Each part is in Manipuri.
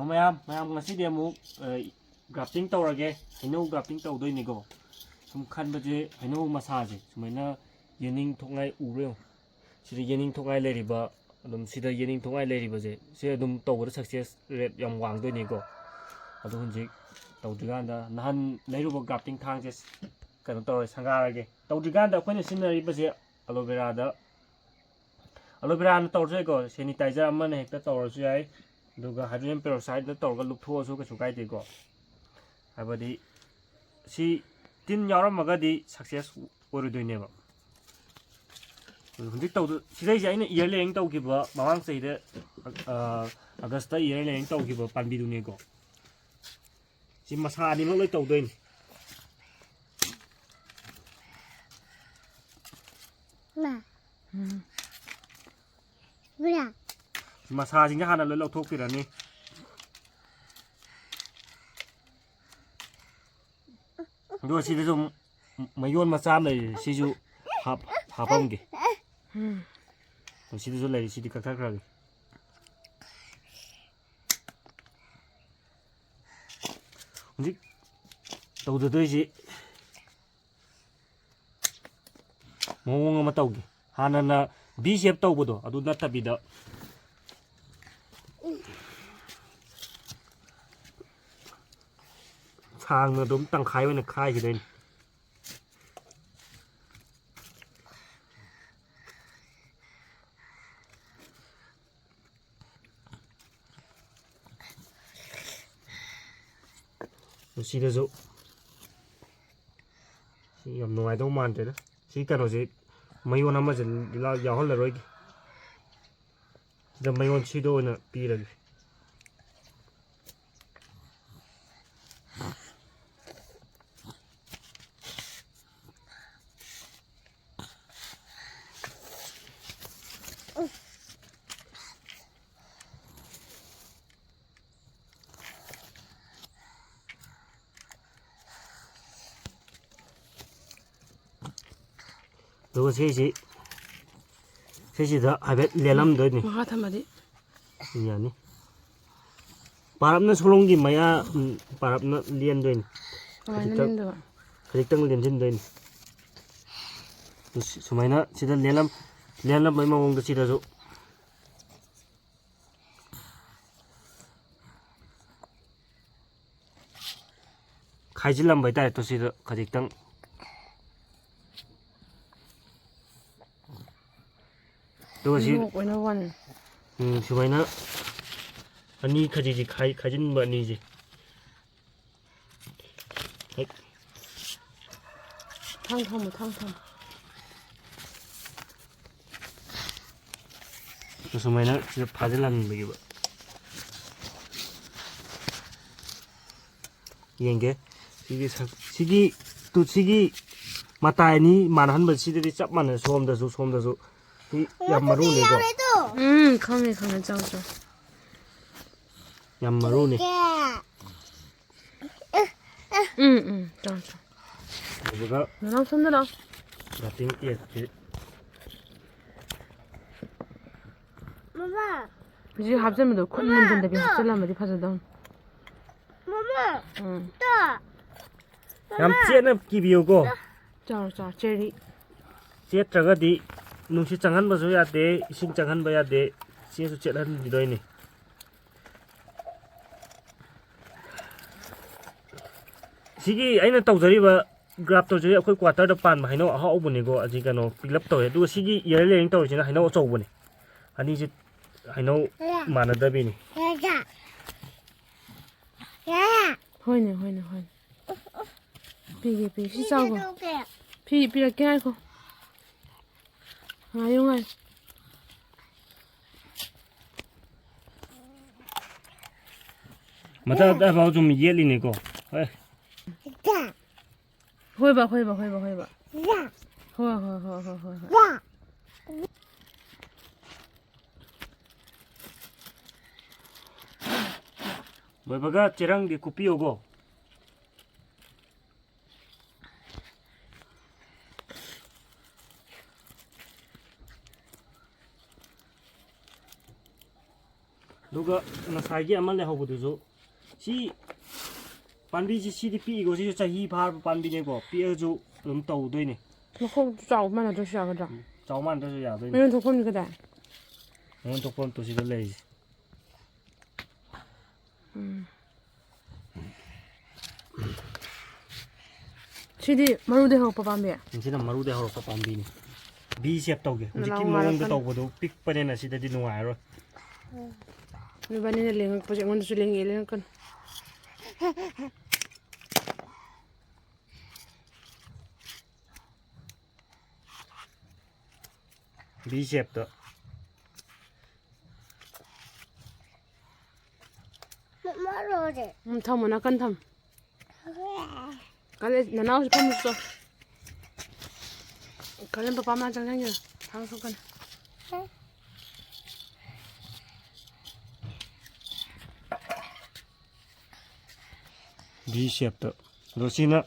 ꯃꯌꯥꯝ ꯉꯁꯤꯗꯤ ꯑꯃꯨꯛ ꯒ꯭ꯔꯥꯐꯇꯤꯡ ꯇꯧꯔꯒꯦ ꯍꯩꯅꯧ ꯒ꯭ꯔꯥꯐꯇꯤꯡ ꯇꯧꯗꯣꯏꯅꯤꯀꯣ ꯁꯨꯝ ꯈꯟꯕꯁꯦ ꯍꯩꯅꯧ ꯃꯁꯥꯁꯦ ꯁꯨꯃꯥꯏꯅ ꯌꯦꯅꯤꯡ ꯊꯣꯛꯉꯥꯏ ꯎꯕ꯭ꯔꯥ ꯌꯦꯡꯉꯨ ꯁꯤꯗ ꯌꯦꯅꯤꯡ ꯊꯣꯛꯉꯥꯏ ꯂꯩꯔꯤꯕ ꯑꯗꯨꯝ ꯁꯤꯗ ꯌꯦꯅꯤꯡ ꯊꯣꯛꯉꯥꯏ ꯂꯩꯔꯤꯕꯁꯦ ꯁꯤ ꯑꯗꯨꯝ ꯇꯧꯕꯗ ꯁꯛꯁꯦꯁ ꯔꯦꯠ ꯌꯥꯝ ꯋꯥꯡꯗꯣꯏꯅꯤꯀꯣ ꯑꯗꯣ ꯍꯧꯖꯤꯛ ꯇꯧꯗ꯭ꯔꯤꯀꯥꯟꯗ ꯅꯍꯥꯟ ꯂꯩꯔꯨꯕ ꯒ꯭ꯔꯥꯐꯇꯤꯡ ꯊꯥꯡꯁꯦ ꯀꯩꯅꯣ ꯇꯧꯔꯦ ꯁꯪꯒꯥꯔꯒꯦ ꯇꯧꯗ꯭ꯔꯤꯀꯥꯟꯗ ꯑꯩꯈꯣꯏꯅ ꯁꯤꯖꯤꯟꯅꯔꯤꯕꯁꯦ ꯑꯦꯂꯣꯚꯦꯔꯥꯅ ꯇꯧꯔꯁꯨ ꯌꯥꯏꯀꯣ ꯁꯦꯅꯤꯇꯥꯏꯖꯔ ꯑꯃꯅ ꯍꯦꯛꯇ ꯇꯧꯔꯁꯨ ꯌꯥꯏ ꯑꯗꯨꯒ ꯍꯥꯏꯗ꯭ꯔꯣꯖꯦꯟ ꯄꯦꯔꯣꯛꯁꯥꯏꯗ ꯇꯧꯔꯒ ꯂꯨꯞꯊꯣꯛꯑꯁꯨ ꯀꯩꯁꯨ ꯀꯥꯏꯗꯦꯀꯣ ꯍꯥꯏꯕꯗꯤ ꯁꯤ ꯇꯤꯟ ꯌꯥꯎꯔꯝꯃꯒꯗꯤ ꯁꯛꯁꯦꯁ ꯑꯣꯏꯔꯣꯏꯗꯣꯏꯅꯦꯕ ꯍꯧꯖꯤꯛ ꯁꯤꯗꯩꯁꯦ ꯑꯩꯅ ꯏꯌꯔ ꯂꯦꯌꯔꯤꯡ ꯇꯧꯈꯤꯕ ꯃꯃꯥꯡ ꯆꯍꯤꯗ ꯑꯥꯒꯁꯇ ꯏꯌꯔ ꯂꯦꯌꯔꯤꯡ ꯇꯧꯈꯤꯕ ꯄꯥꯝꯕꯤꯗꯨꯅꯦꯀꯣ ꯁꯤ ꯃꯁꯥ ꯑꯅꯤꯃꯛ ꯂꯣꯏ ꯇꯧꯗꯣꯏꯅꯤ ꯃꯁꯥꯁꯤꯡꯁꯦ ꯍꯥꯟꯅ ꯂꯣꯏ ꯂꯧꯊꯣꯛꯄꯤꯔꯅꯤ ꯑꯗꯨꯒ ꯁꯤꯗꯁꯨ ꯃꯌꯣꯟ ꯃꯆꯥ ꯑꯃ ꯂꯩꯔꯤ ꯁꯤꯁꯨ ꯍꯥꯞꯄꯝꯒꯦ ꯁꯤꯗꯁꯨ ꯂꯩꯔꯤ ꯁꯤꯗꯤ ꯀꯛꯊꯠꯈ꯭ꯔꯒꯦ ꯍꯧꯖꯤꯛ ꯇꯧꯗꯗꯣꯏꯁꯤ ꯃꯑꯣꯡ ꯑꯃ ꯇꯧꯒꯦ ꯍꯥꯟꯅꯅ ꯕꯤ ꯁꯦꯞ ꯇꯧꯕꯗꯣ ꯑꯗꯨ ꯅꯠꯇꯕꯤꯗ ꯁꯥꯡꯅ ꯑꯗꯨꯝ ꯇꯪꯈꯥꯏ ꯑꯣꯏꯅ ꯈꯥꯏꯈꯤꯗꯣꯏꯅꯤ ꯁꯤꯗꯁꯨ ꯁꯤ ꯌꯥꯝ ꯅꯨꯡꯉꯥꯏꯗꯧ ꯃꯥꯟꯗ꯭ꯔꯦꯗ ꯁꯤ ꯀꯩꯅꯣꯁꯦ ꯃꯌꯣꯟ ꯑꯃꯁꯦ ꯌꯥꯎꯍꯜꯂꯔꯣꯏꯒꯦ ꯁꯤꯗ ꯃꯌꯣꯟ ꯁꯤꯗ ꯑꯣꯏꯅ ꯄꯤꯔꯒꯦ ꯑꯗꯨꯒ ꯁꯤꯁꯤꯗ ꯍꯥꯏꯐꯦꯠ ꯂꯦꯜꯂꯝꯗꯣꯏꯅꯤ ꯃꯈꯥ ꯊꯝꯃꯗꯤ ꯌꯥꯅꯤ ꯄꯥꯔꯞꯅ ꯁꯣꯂꯣꯡꯒꯤ ꯃꯌꯥ ꯄꯥꯔꯞꯅ ꯂꯦꯟꯗꯣꯏꯅꯤ ꯈꯖꯤꯛꯇꯪ ꯂꯦꯟꯁꯤꯟꯗꯣꯏꯅꯤ ꯁꯨꯃꯥꯏꯅ ꯁꯤꯗ ꯂꯦꯜꯂꯝꯕꯒꯤ ꯃꯑꯣꯡꯗ ꯁꯤꯗꯁꯨ ꯈꯥꯏꯖꯤꯜꯂꯝꯕ ꯍꯥꯏꯇꯥꯔꯦ ꯁꯤꯗ ꯈꯖꯤꯛꯇꯪ ꯑꯗꯨꯒ ꯁꯤ ꯁꯨꯃꯥꯏꯅ ꯑꯅꯤ ꯈꯖꯤꯛꯁꯤ ꯈꯥꯏꯖꯤꯟꯕ ꯑꯅꯤꯁꯦ ꯍꯦꯛ ꯊꯝꯃꯣ ꯁꯨꯃꯥꯏꯅ ꯁꯤꯗ ꯐꯥꯖꯤꯜꯍꯟꯕꯤꯕ ꯌꯦꯡꯒꯦ ꯁꯤꯒꯤ ꯃꯇꯥꯏ ꯑꯅꯤ ꯃꯥꯟꯅꯍꯟꯕꯁꯤꯗꯗꯤ ꯆꯞ ꯃꯥꯟꯅꯩ ꯁꯣꯝꯗꯁꯨ ꯁꯤ ꯌꯥꯝ ꯃꯔꯨꯅꯦꯀꯣ ꯈꯪꯉꯦ ꯆꯥꯎ ꯌꯥꯝ ꯃꯔꯨꯅꯦ ꯆꯥꯎ ꯑꯗꯨꯒ ꯁꯣꯝꯗ ꯂꯥꯛꯑꯣ ꯒ꯭ꯔꯥꯐꯇꯤꯡ ꯇꯦꯞꯁꯤ ꯍꯧꯖꯤꯛ ꯍꯥꯞꯆꯟꯕꯗꯣ ꯈꯨꯠ ꯃꯟꯖꯟꯗꯕꯤ ꯍꯥꯞꯆꯜꯂꯝꯃꯗꯤ ꯐꯖꯗꯧꯅꯤ ꯌꯥꯝ ꯆꯦꯠꯅ ꯀꯤꯕꯤꯌꯨꯀꯣ ꯆꯥꯎ ꯆꯦꯔꯤ ꯆꯦꯠꯇ꯭ꯔꯒꯗꯤ ꯅꯨꯡꯁꯤꯠ ꯆꯪꯍꯟꯕꯁꯨ ꯌꯥꯗꯦ ꯏꯁꯤꯡ ꯆꯪꯍꯟꯕ ꯌꯥꯗꯦ ꯆꯦꯠꯁꯨ ꯆꯦꯠꯍꯟꯕꯤꯗꯣꯏꯅꯤ ꯁꯤꯒꯤ ꯑꯩꯅ ꯇꯧꯖꯔꯤꯕ ꯒ꯭ꯔꯥꯐ ꯇꯧꯖꯔꯤ ꯑꯩꯈꯣꯏ ꯀ꯭ꯋꯥꯇꯔꯗ ꯄꯥꯟꯕ ꯍꯩꯅꯧ ꯑꯍꯥꯎꯕꯅꯤꯀꯣ ꯑꯁꯤ ꯀꯩꯅꯣ ꯄꯤꯛꯂꯞ ꯇꯧꯋꯦ ꯑꯗꯨꯒ ꯁꯤꯒꯤ ꯏꯌꯔ ꯂꯦꯌꯔꯤꯡ ꯇꯧꯔꯤꯁꯤꯅ ꯍꯩꯅꯧ ꯑꯆꯧꯕꯅꯤ ꯑꯅꯤꯁꯤ ꯍꯩꯅꯧ ꯃꯥꯟꯅꯗꯕꯤꯅꯤ ꯍꯣꯏꯅꯦ ꯄꯤꯒꯦ ꯁꯤ ꯆꯥꯎꯕ ꯐꯤ ꯄꯤꯔꯛꯀꯦ ꯉꯥꯏꯈꯣ ꯉꯥꯏꯌꯨ ꯃꯊꯛꯇ ꯐꯥꯎ ꯁꯨꯝ ꯌꯦꯠꯂꯤꯅꯤꯀꯣ ꯍꯣꯏꯕ ꯍꯣꯏ ꯂꯣꯏꯕꯒ ꯆꯦꯔꯪꯗꯤ ꯀꯨꯞꯄꯤꯌꯨꯀꯣ ꯑꯗꯨꯒ ꯉꯁꯥꯏꯒꯤ ꯑꯃ ꯂꯩꯍꯧꯕꯗꯨꯁꯨ ꯁꯤ ꯄꯥꯝꯕꯤꯁꯤ ꯁꯤꯗꯤ ꯄꯤꯛꯏꯀꯣ ꯁꯤꯁꯨ ꯆꯍꯤ ꯐꯥꯔꯕ ꯄꯥꯝꯕꯤꯅꯦꯀꯣ ꯄꯤꯛꯑꯁꯨ ꯑꯗꯨꯝ ꯇꯧꯗꯣꯏꯅꯦ ꯃꯈꯣꯡ ꯆꯥꯎꯕ ꯃꯥꯟꯅꯗ꯭ꯔꯁꯨ ꯌꯥꯒꯗ꯭ꯔꯥ ꯆꯥꯎ ꯃꯥꯟꯗ꯭ꯔꯁꯨ ꯌꯥꯗꯣꯏꯅꯦ ꯃꯌꯣꯟ ꯊꯣꯛꯐꯝꯗꯤ ꯀꯗꯥꯏ ꯃꯌꯣꯟ ꯊꯣꯛꯐꯝ ꯇꯨ ꯁꯤꯗ ꯂꯩꯔꯤꯁꯦ ꯁꯤꯗꯤ ꯃꯔꯨꯗꯩ ꯍꯧꯔꯛꯄ ꯄꯥꯝꯕꯤ ꯁꯤꯅ ꯃꯔꯨꯗꯩ ꯍꯧꯔꯛꯄ ꯄꯥꯝꯕꯤꯅꯤ ꯚꯤ ꯁꯦꯞ ꯇꯧꯒꯦ ꯍꯧꯖꯤꯛꯀꯤ ꯅꯅꯥꯎ ꯃꯑꯣꯡꯗ ꯉꯥꯜꯂꯛꯀꯅꯤ ꯇꯧꯕꯗꯨ ꯄꯤꯛꯄꯅꯤꯅ ꯁꯤꯗꯗꯤ ꯅꯨꯡꯉꯥꯏꯔꯣꯏ ꯅꯣꯏꯕꯥꯅꯤꯅ ꯂꯦꯡꯉꯛꯄꯁꯦ ꯑꯩꯉꯣꯟꯗꯁꯨ ꯂꯦꯡꯉꯛꯑꯦ ꯂꯦꯡꯉꯛꯀꯅꯨ ꯚꯤ ꯁꯦꯞꯇ ꯊꯝꯃꯣ ꯅꯥꯀꯟ ꯊꯝꯃꯣ ꯀꯥꯂꯦ ꯅꯅꯥꯎꯁꯨ ꯐꯝꯃꯨꯁꯨ ꯀꯥꯂꯦꯟ ꯄꯄꯥ ꯃꯥ ꯆꯪꯁꯤꯟꯒꯦ ꯊꯥꯡ ꯁꯣꯛꯀꯅꯤ ꯚꯤ ꯁꯦꯞꯇ ꯑꯗꯣ ꯁꯤꯅ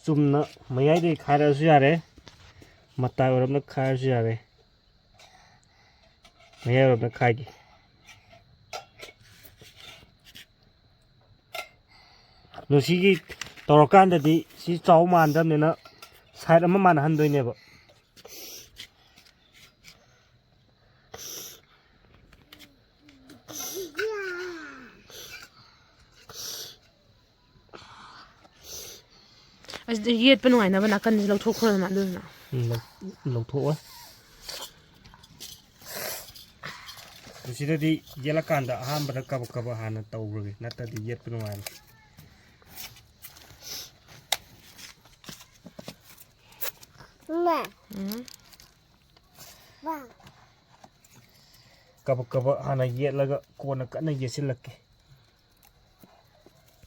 ꯆꯨꯝꯅ ꯃꯌꯥꯏꯗꯒꯤ ꯈꯥꯏꯔꯛꯑꯁꯨ ꯌꯥꯔꯦ ꯃꯇꯥꯏ ꯑꯣꯏꯔꯞꯅ ꯈꯥꯏꯔꯁꯨ ꯌꯥꯔꯦ ꯃꯌꯥꯏ ꯑꯣꯏꯔꯞꯅ ꯈꯥꯏꯒꯦ ꯑꯗꯣ ꯁꯤꯒꯤ ꯇꯧꯔꯀꯥꯟꯗꯗꯤ ꯁꯤ ꯆꯥꯎ ꯃꯥꯟꯗꯕꯅꯤꯅ ꯁꯥꯏꯠ ꯑꯃ ꯃꯥꯟꯅꯍꯟꯗꯣꯏꯅꯦꯕ ꯑꯁꯤꯗ ꯌꯦꯠꯄ ꯅꯨꯡꯉꯥꯏꯅꯕ ꯅꯥꯀꯟꯁꯤ ꯂꯧꯊꯣꯛꯈ꯭ꯔꯣꯗꯅ ꯑꯗꯨꯗꯨꯅ ꯂꯧꯊꯣꯛꯑꯣꯏ ꯁꯤꯗꯗꯤ ꯌꯦꯠꯂꯀꯥꯟꯗ ꯑꯍꯥꯟꯕꯗ ꯀꯕꯛ ꯀꯕꯛ ꯍꯥꯟꯅ ꯇꯧꯈ꯭ꯔꯒꯦ ꯅꯠꯇ꯭ꯔꯗꯤ ꯌꯦꯠꯄ ꯅꯨꯡꯉꯥꯏꯔꯣꯏ ꯀꯕꯛ ꯀꯕꯛ ꯍꯥꯟꯅ ꯌꯦꯠꯂꯒ ꯀꯣꯟꯅ ꯀꯟꯅ ꯌꯦꯠꯁꯤꯜꯂꯛꯀꯦ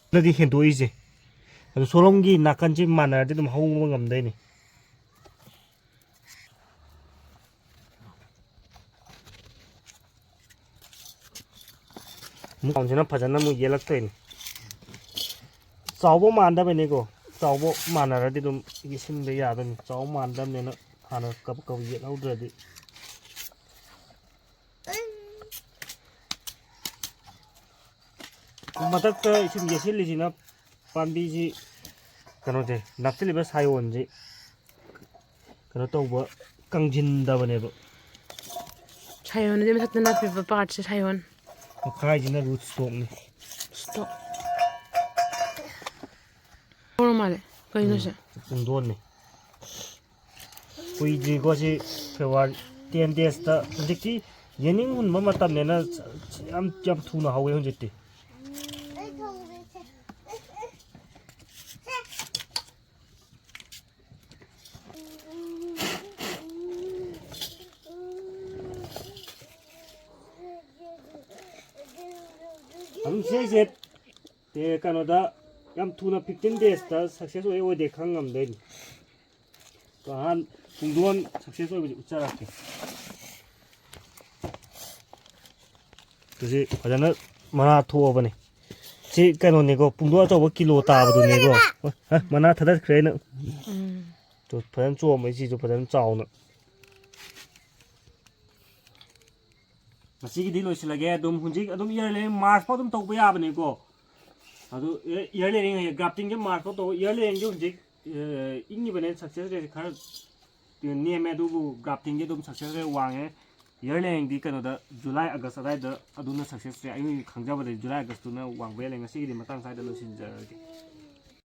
ꯁꯤꯗꯗꯤ ꯍꯦꯟꯗꯣꯛꯏꯁꯦ ꯑꯗꯨ ꯁꯣꯂꯣꯝꯒꯤ ꯅꯥꯀꯟꯁꯤ ꯃꯥꯟꯅꯔꯗꯤ ꯑꯗꯨꯝ ꯍꯧꯕ ꯉꯝꯗꯣꯏꯅꯤ ꯃꯨꯛꯁꯤꯅ ꯐꯖꯅ ꯑꯃꯨꯛ ꯌꯦꯠꯂꯛꯇꯣꯏꯅꯤ ꯆꯥꯎꯕ ꯃꯥꯟꯗꯕꯅꯤꯀꯣ ꯆꯥꯎꯕ ꯃꯥꯟꯅꯔꯗꯤ ꯑꯗꯨꯝ ꯌꯦꯠꯁꯤꯟꯕ ꯌꯥꯗꯣꯏꯅꯤ ꯆꯥꯎꯕ ꯃꯥꯟꯗꯕꯅꯤꯅ ꯍꯥꯟꯅ ꯀꯕꯛ ꯀꯕꯛ ꯌꯦꯠꯍꯧꯗ꯭ꯔꯗꯤ ꯃꯊꯛꯇ ꯁꯨꯝ ꯌꯦꯠꯁꯤꯜꯂꯤꯁꯤꯅ ꯄꯥꯝꯕꯤꯁꯤ ꯀꯩꯅꯣꯁꯦ ꯅꯞꯁꯤꯜꯂꯤꯕ ꯁꯥꯌꯣꯟꯁꯤ ꯀꯩꯅꯣ ꯇꯧꯕ ꯀꯪꯁꯤꯟꯗꯕꯅꯦꯕ ꯁꯥꯌꯣꯟꯗꯤ ꯃꯊꯛꯇ ꯅꯞꯄꯤꯕ ꯄꯥꯔꯠꯁꯦ ꯁꯥꯌꯣꯟ ꯃꯈꯥꯏꯁꯤꯅ ꯔꯨꯠ ꯁ꯭ꯇꯣꯛꯅꯤ ꯁ꯭ꯇꯣꯛ ꯍꯧꯔ ꯃꯥꯜꯂꯦ ꯀꯩꯅꯣ ꯁꯦ ꯄꯨꯡꯗꯣꯟꯅꯤ ꯀꯨꯏꯗ꯭ꯔꯤꯀꯣ ꯁꯤ ꯐꯦꯕꯋꯥꯔꯤ 10 ꯗꯦꯖꯇ ꯍꯧꯖꯤꯛꯇꯤ ꯌꯦꯅꯤꯡ ꯍꯨꯟꯕ ꯃꯇꯝꯅꯤꯅ ꯌꯥꯝ ꯊꯨꯅ ꯍꯧꯋꯦ ꯍꯧꯖꯤꯛꯇꯤ ꯑꯗꯨꯝ ꯁꯤꯁꯦ ꯀꯩꯅꯣꯗ ꯌꯥꯝ ꯊꯨꯅ 15 ꯗꯦꯖꯇ ꯁꯛꯁꯦꯁ ꯑꯣꯏꯗꯦ ꯈꯪ ꯉꯝꯗꯣꯏꯅꯤ ꯑꯍꯥꯟ ꯄꯨꯡꯗꯣꯟ ꯁꯛꯁꯦꯁ ꯑꯣꯏꯕꯁꯤ ꯎꯠꯆꯔꯛꯀꯦ ꯁꯤ ꯐꯖꯅ ꯃꯅꯥ ꯊꯣꯛꯑꯕꯅꯤ ꯁꯤ ꯀꯩꯅꯣꯅꯤꯀꯣ ꯄꯨꯡꯗꯣꯟ ꯑꯆꯧꯕ ꯀꯤꯂꯣ ꯇꯥꯕꯗꯨꯅꯤꯀꯣ ꯃꯅꯥ ꯊꯥꯗꯠꯈ꯭ꯔꯦ ꯑꯩꯅ ꯐꯖꯅ ꯆꯣꯝꯕꯩ ꯁꯤꯁꯨ ꯐꯖꯅ ꯆꯥꯎꯅ ꯃꯁꯤꯒꯤꯗꯤ ꯂꯣꯏꯁꯤꯜꯂꯒꯦ ꯑꯗꯨꯝ ꯍꯧꯖꯤꯛ ꯑꯗꯨꯝ ꯏꯌꯔ ꯂꯦꯌꯔꯤꯡ ꯃꯥꯔꯆ ꯐꯥꯎ ꯑꯗꯨꯝ ꯇꯧꯕ ꯌꯥꯕꯅꯤꯀꯣ ꯑꯗꯨ ꯏꯌꯔ ꯂꯦꯌꯔꯤꯡ ꯒ꯭ꯔꯥꯐꯇꯤꯡꯁꯦ ꯃꯥꯔꯆ ꯐꯥꯎ ꯇꯧꯕ ꯏꯌꯔ ꯂꯦꯌꯔꯤꯡꯁꯦ ꯍꯧꯖꯤꯛ ꯏꯪꯉꯤꯕꯅꯦ ꯁꯛꯁꯦꯁ ꯔꯦꯠꯁꯦ ꯈꯔ ꯅꯦꯝꯃꯦ ꯑꯗꯨꯕꯨ ꯒ꯭ꯔꯥꯐꯇꯤꯡꯁꯦ ꯑꯗꯨꯝ ꯁꯛꯁꯦꯁ ꯔꯦꯠ ꯋꯥꯡꯉꯦ ꯏꯌꯔ ꯂꯦꯌꯔꯤꯡꯗꯤ ꯀꯩꯅꯣꯗ ꯖꯨꯂꯥꯏ ꯑꯥꯒꯁ ꯑꯗꯥꯏꯗ ꯑꯗꯨꯅ ꯁꯛꯁꯦꯁ ꯔꯦꯠ ꯑꯩꯅ ꯈꯪꯖꯕꯗ ꯖꯨꯂꯥꯏ ꯑꯥꯒꯁꯇꯨꯅ ꯋꯥꯡꯕ ꯍꯦꯜꯂꯦ ꯉꯁꯤꯒꯤꯗꯤ ꯃꯇꯥꯡ ꯁ꯭ꯋꯥꯏꯗ ꯂꯣꯏꯁꯤꯟꯖꯔꯒꯦ